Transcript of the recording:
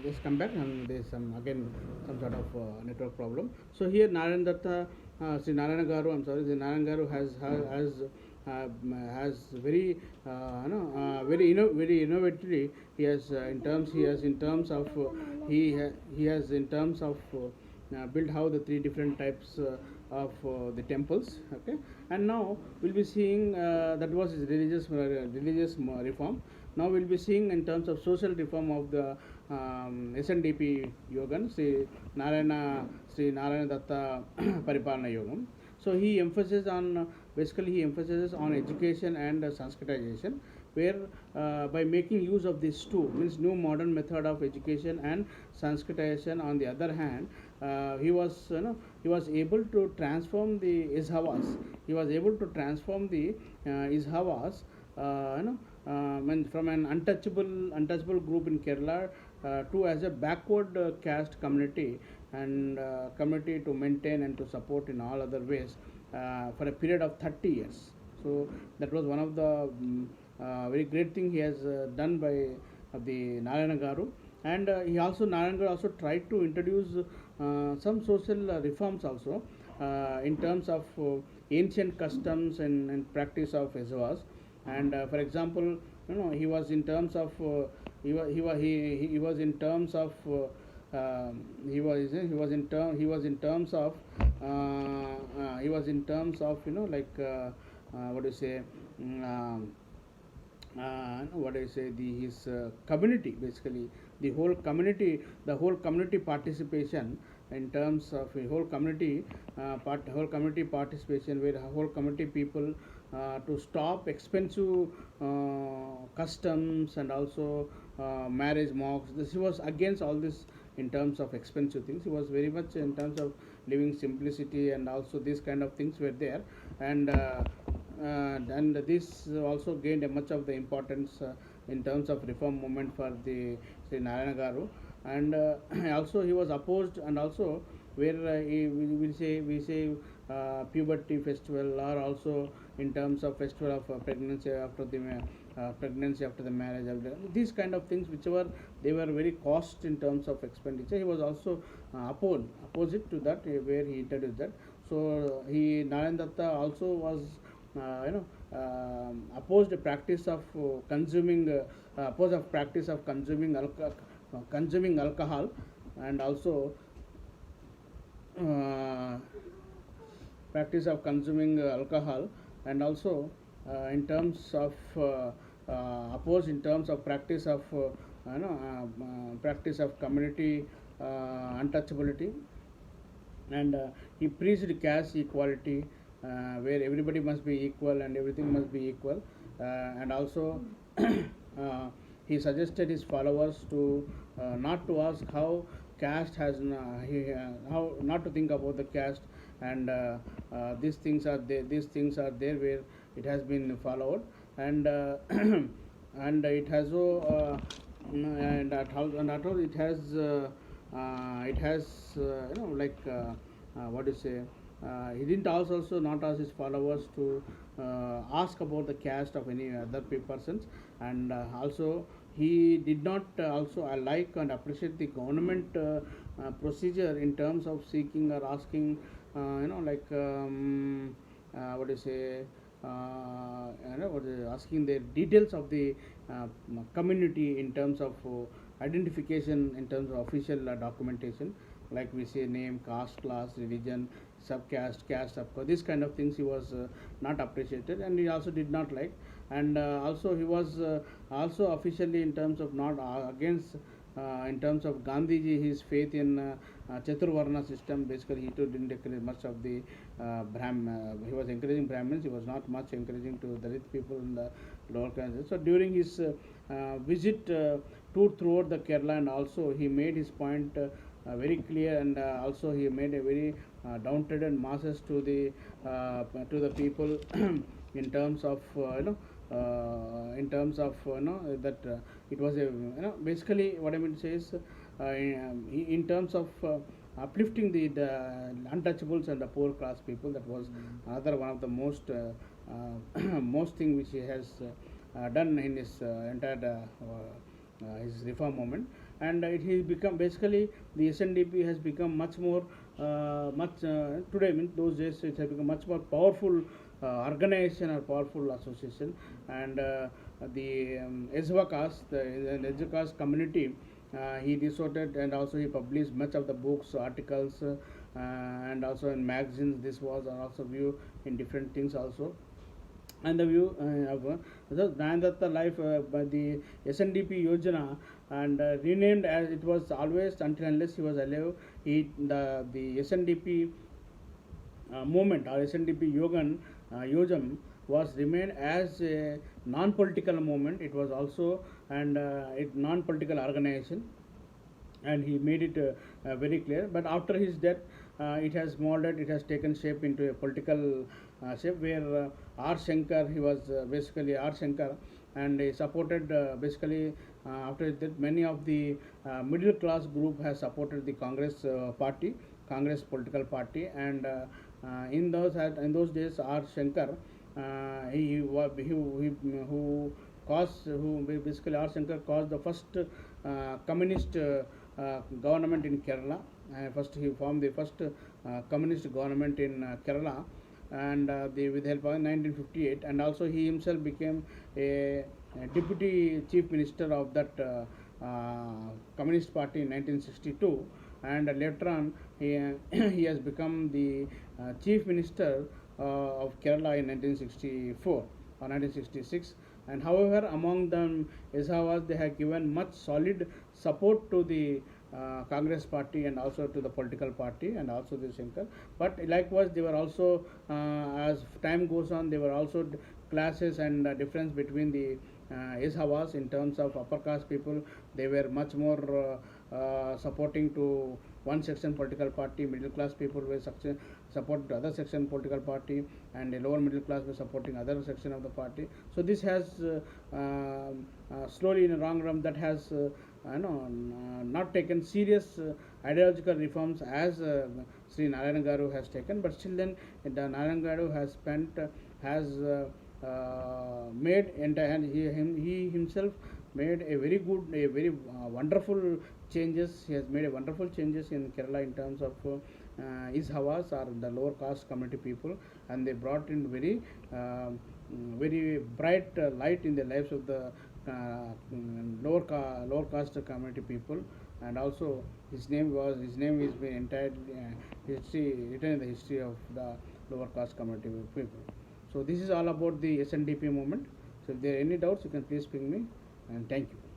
just come back, and there's some again some sort of network problem. So here Narayan Datta, Sri Narayana Garu, I'm sorry, Sri Narayana Garu has very very innovatively. He has in terms of he has in terms of built how the three different types of the temples. Okay, and now we'll be seeing that was his religious reform. Now we'll be seeing in terms of social reform of the SNDP Yogan, Sri Narayana Datta Paripalana Yogam. So he emphasizes on basically he emphasizes on education and Sanskritization, where by making use of these two, means new modern method of education and Sanskritization. On the other hand, he was able to transform the Ishavas. He was able to transform the Ishavas, from an untouchable group in Kerala to as a backward caste community, and community to maintain and to support in all other ways for a period of 30 years. So that was one of the very great thing he has done by the Narayana Garu. And he also Narayana Garu also tried to introduce some social reforms also in terms of ancient customs and practice of Ezavas. And for example, he was in terms of he was in terms of he was in terms of what do you say what I say the his community, basically the whole community participation, in terms of a whole community participation, where whole community people to stop expensive customs, and also marriage mocks. This was against all this in terms of expensive things. He was very much in terms of living simplicity, and also these kind of things were there. And and this also gained much of the importance in terms of reform movement for the Sri Narayana Garu. And also he was opposed, and also where we say puberty festival, or also in terms of festival of pregnancy after the marriage. These kind of things, whichever they were very cost in terms of expenditure, he was also opposite to that, where he introduced that. So he Narayana Datta also was opposed the practice of consuming alcohol, and also uh, practice of consuming alcohol, and also in terms of opposed in terms of practice of community untouchability. And he preached caste equality, where everybody must be equal and everything must be equal. And also he suggested his followers to not to ask how caste how not to think about the caste. And these things are there, where it has been followed. And and it has and at all it has what do you say he didn't also not ask his followers to ask about the caste of any other persons. And also he did not also like and appreciate the government procedure in terms of seeking or asking what do you say asking the details of the community in terms of identification, in terms of official documentation, like we say name, caste, class, religion, subcaste, caste, subcaste. These kind of things he was not appreciated, and he also did not like. And also he was also officially in terms of not against in terms of Gandhiji, his faith in Chaturvarna system. Basically, he too didn't encourage much of the he was encouraging Brahmins. He was not much encouraging to Dalit people in the lower classes. So during his visit tour throughout the Kerala, and also he made his point very clear. And also he made a very downtrodden masses to the people in terms of in terms of that it was a basically what I mean to say is in terms of uplifting the untouchables and the poor class people. That was another one of the most most thing which he has done in his entire his reform movement, and it has become basically the SNDP has become much more much today. I mean, those days it has become much more powerful organization or powerful association, and the Ezhwa caste, the Ezhwa caste community. He resorted and also he published much of the books, articles, and also in magazines. This was also view in different things also, and the view of the Nayanatta life by the SNDP Yojana, and renamed as it was always until unless he was alive. The SNDP movement or SNDP Yojam was remained as a non-political movement. It was also and it non-political organization, and he made it very clear. But after his death, it has molded, it has taken shape into a political shape where R. Shankar, he was basically R. Shankar, and he supported basically after his death, many of the middle class group has supported the Congress party, Congress political party, and in those days, R. Shankar, who caused who basically R. Shankar caused the first communist government in Kerala. First, he formed the first communist government in Kerala, and with help of 1958, and also he himself became a deputy chief minister of that communist party in 1962, and later on he has become the chief minister of Kerala in 1964 or 1966. And however, among them Ezhawas, they have given much solid support to the Congress party and also to the political party and also the Shankar. But likewise, they were also as time goes on, there were also classes and difference between the Ezhawas in terms of upper caste people. They were much more supporting to one section political party. Middle class people were support the other section political party, and the lower middle class were supporting other section of the party. So this has slowly in a wrong run that has not taken serious ideological reforms as Sri Narayana Garu has taken, but still then the Narayana Garu has spent has made entire he himself made a very good, a very wonderful changes. He has made a wonderful changes in Kerala in terms of Ezhawas or the lower caste community people, and they brought in very bright light in the lives of the lower caste community people. And also his name is been entirely history written in the history of the lower caste community people. So this is all about the SNDP movement. So if there are any doubts, you can please ping me, and thank you.